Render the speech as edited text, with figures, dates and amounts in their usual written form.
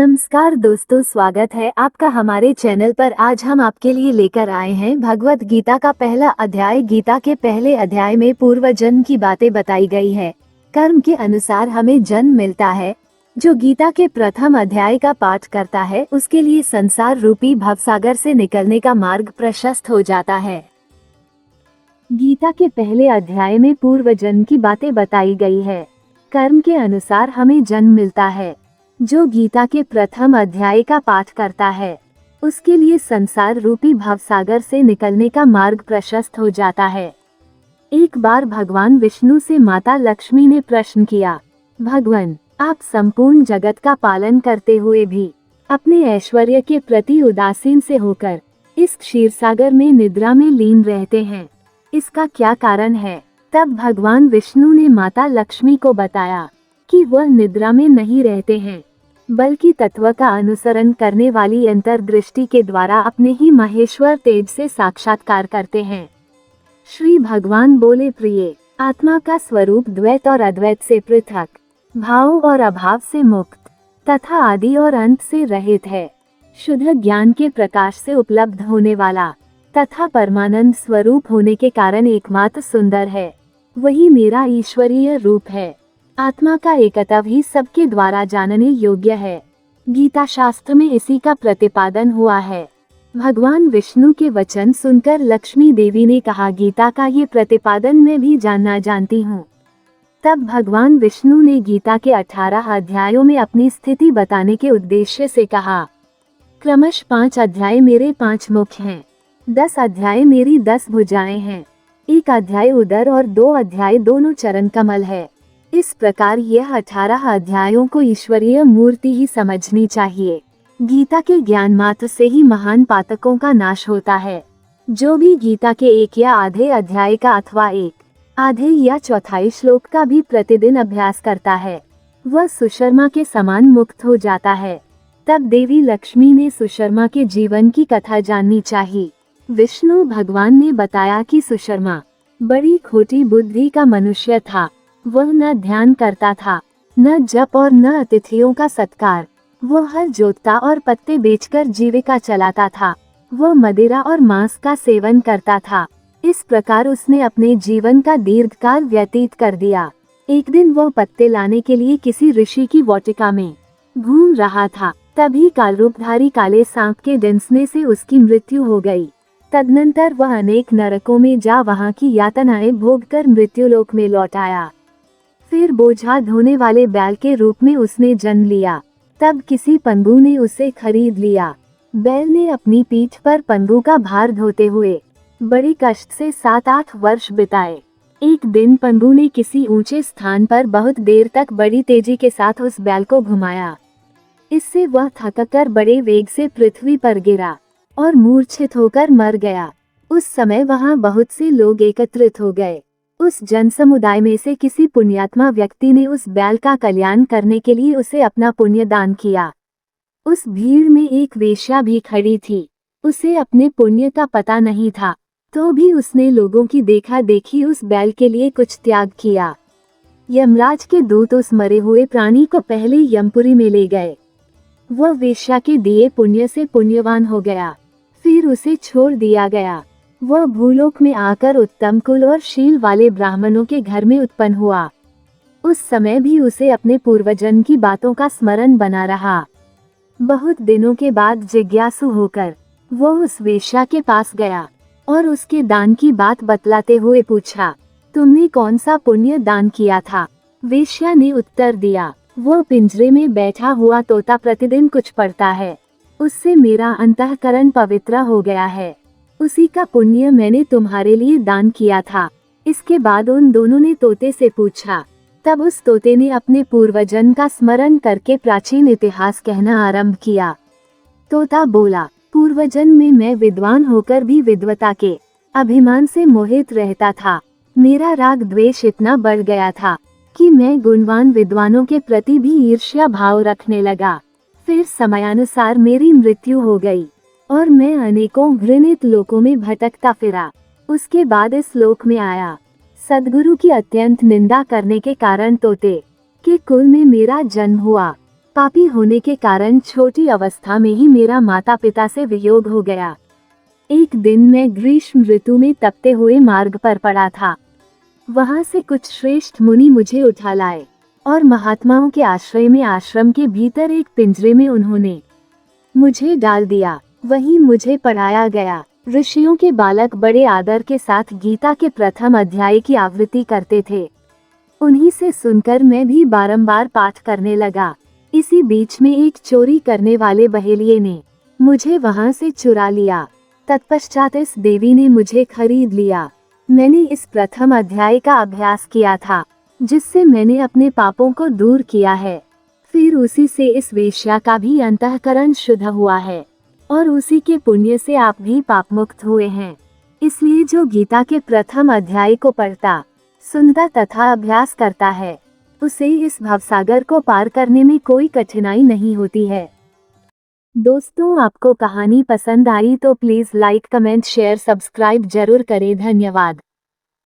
नमस्कार दोस्तों, स्वागत है आपका हमारे चैनल पर। आज हम आपके लिए लेकर आए हैं भगवत गीता का पहला अध्याय। गीता के पहले अध्याय में पूर्व जन्म की बातें बताई गई है। कर्म के अनुसार हमें जन्म मिलता है। जो गीता के प्रथम अध्याय का पाठ करता है उसके लिए संसार रूपी भवसागर से निकलने का मार्ग प्रशस्त हो जाता है। गीता के पहले अध्याय में पूर्व जन्म की बातें बताई गई है। कर्म के अनुसार हमें जन्म मिलता है। जो गीता के प्रथम अध्याय का पाठ करता है उसके लिए संसार रूपी भवसागर से निकलने का मार्ग प्रशस्त हो जाता है। एक बार भगवान विष्णु से माता लक्ष्मी ने प्रश्न किया, भगवान, आप संपूर्ण जगत का पालन करते हुए भी अपने ऐश्वर्य के प्रति उदासीन से होकर इस क्षीरसागर में निद्रा में लीन रहते हैं, इसका क्या कारण है? तब भगवान विष्णु ने माता लक्ष्मी को बताया कि वह निद्रा में नहीं रहते हैं, बल्कि तत्व का अनुसरण करने वाली अंतर्दृष्टि के द्वारा अपने ही महेश्वर तेज से साक्षात्कार करते हैं। श्री भगवान बोले, प्रिय, आत्मा का स्वरूप द्वैत और अद्वैत से पृथक, भाव और अभाव से मुक्त तथा आदि और अंत से रहित है। शुद्ध ज्ञान के प्रकाश से उपलब्ध होने वाला तथा परमानंद स्वरूप होने के कारण एकमात्र सुंदर है, वही मेरा ईश्वरीय रूप है। आत्मा का एकत्व ही सबके द्वारा जानने योग्य है। गीता शास्त्र में इसी का प्रतिपादन हुआ है। भगवान विष्णु के वचन सुनकर लक्ष्मी देवी ने कहा, गीता का ये प्रतिपादन मैं भी जानना जानती हूँ। तब भगवान विष्णु ने गीता के 18 अध्यायों में अपनी स्थिति बताने के उद्देश्य से कहा, क्रमश 5 अध्याय मेरे 5 मुख हैं, 10 अध्याय मेरी 10 भुजाएं हैं, 1 अध्याय उदर और 2 अध्याय दोनों चरण कमल है। इस प्रकार यह 18 अध्यायों को ईश्वरीय मूर्ति ही समझनी चाहिए। गीता के ज्ञान मात्र से ही महान पातकों का नाश होता है। जो भी गीता के 1 या आधे अध्याय का अथवा 1 आधे या चौथाई श्लोक का भी प्रतिदिन अभ्यास करता है, वह सुशर्मा के समान मुक्त हो जाता है। तब देवी लक्ष्मी ने सुशर्मा के जीवन की कथा जाननी चाहिए। विष्णु भगवान ने बताया कि सुशर्मा बड़ी खोटी बुद्धि का मनुष्य था। वह न ध्यान करता था, न जप और न अतिथियों का सत्कार। वह हल जोतता और पत्ते बेचकर जीविका चलाता था। वह मदिरा और मांस का सेवन करता था। इस प्रकार उसने अपने जीवन का दीर्घकाल व्यतीत कर दिया। एक दिन वह पत्ते लाने के लिए किसी ऋषि की वाटिका में घूम रहा था। तभी कालरूपधारी काले सांप के डंसने से उसकी मृत्यु हो गई। तदनंतर वह अनेक नरकों में जा वहां की यातनाएं भोगकर मृत्युलोक में लौट आया। फिर बोझा ढोने वाले बैल के रूप में उसने जन्म लिया। तब किसी पंगु ने उसे खरीद लिया। बैल ने अपनी पीठ पर पंगु का भार ढोते हुए बड़ी कष्ट से 7-8 वर्ष बिताए। एक दिन पंगु ने किसी ऊंचे स्थान पर बहुत देर तक बड़ी तेजी के साथ उस बैल को घुमाया। इससे वह थककर बड़े वेग से पृथ्वी पर गिरा और मूर्छित होकर मर गया। उस समय वहां बहुत से लोग एकत्रित हो गए। उस जन समुदाय में से किसी पुण्यात्मा व्यक्ति ने उस बैल का कल्याण करने के लिए उसे अपना पुण्य दान किया। उस भीड़ में एक वेश्या भी खड़ी थी। उसे अपने पुण्य का पता नहीं था, तो भी उसने लोगों की देखा देखी उस बैल के लिए कुछ त्याग किया। यमराज के दूत उस मरे हुए प्राणी को पहले यमपुरी में ले गए। वह वेश्या के दिए पुण्य से पुण्यवान हो गया। फिर उसे छोड़ दिया गया। वह भूलोक में आकर उत्तम कुल और शील वाले ब्राह्मणों के घर में उत्पन्न हुआ। उस समय भी उसे अपने पूर्वजन्म की बातों का स्मरण बना रहा। बहुत दिनों के बाद जिज्ञासु होकर वह उस वेश्या के पास गया और उसके दान की बात बतलाते हुए पूछा, तुमने कौन सा पुण्य दान किया था? वेश्या ने उत्तर दिया, वह पिंजरे में बैठा हुआ तोता प्रतिदिन कुछ पढ़ता है, उससे मेरा अंतःकरण पवित्र हो गया है। उसी का पुण्य मैंने तुम्हारे लिए दान किया था। इसके बाद उन दोनों ने तोते से पूछा। तब उस तोते ने अपने पूर्वजन्म का स्मरण करके प्राचीन इतिहास कहना आरंभ किया। तोता बोला, पूर्वजन्म में मैं विद्वान होकर भी विद्वता के अभिमान से मोहित रहता था। मेरा राग द्वेष इतना बढ़ गया था कि मैं गुणवान विद्वानों के प्रति भी ईर्ष्या भाव रखने लगा। फिर समयानुसार मेरी मृत्यु हो गई और मैं अनेकों घृणित लोकों में भटकता फिरा। उसके बाद इस लोक में आया। सद्गुरु की अत्यंत निंदा करने के कारण तोते के कुल में मेरा जन्म हुआ। पापी होने के कारण छोटी अवस्था में ही मेरा माता पिता से वियोग हो गया। एक दिन मैं ग्रीष्म ऋतु में तपते हुए मार्ग पर पड़ा था। वहां से कुछ श्रेष्ठ मुनि मुझे उठा लाए और महात्माओं के आश्रय में आश्रम के भीतर एक पिंजरे में उन्होंने मुझे डाल दिया। वहीं मुझे पढ़ाया गया। ऋषियों के बालक बड़े आदर के साथ गीता के प्रथम अध्याय की आवृत्ति करते थे। उन्हीं से सुनकर मैं भी बारंबार पाठ करने लगा। इसी बीच में एक चोरी करने वाले बहेलिये ने मुझे वहां से चुरा लिया। तत्पश्चात इस देवी ने मुझे खरीद लिया। मैंने इस प्रथम अध्याय का अभ्यास किया था, जिससे मैंने अपने पापों को दूर किया है। फिर उसी से इस वेश्या का भी अंतःकरण शुद्ध हुआ है और उसी के पुण्य से आप भी पापमुक्त हुए हैं। इसलिए जो गीता के प्रथम अध्याय को पढ़ता, सुनता तथा अभ्यास करता है, उसे इस भवसागर को पार करने में कोई कठिनाई नहीं होती है। दोस्तों, आपको कहानी पसंद आई तो please like, comment, share, subscribe जरूर करें। धन्यवाद।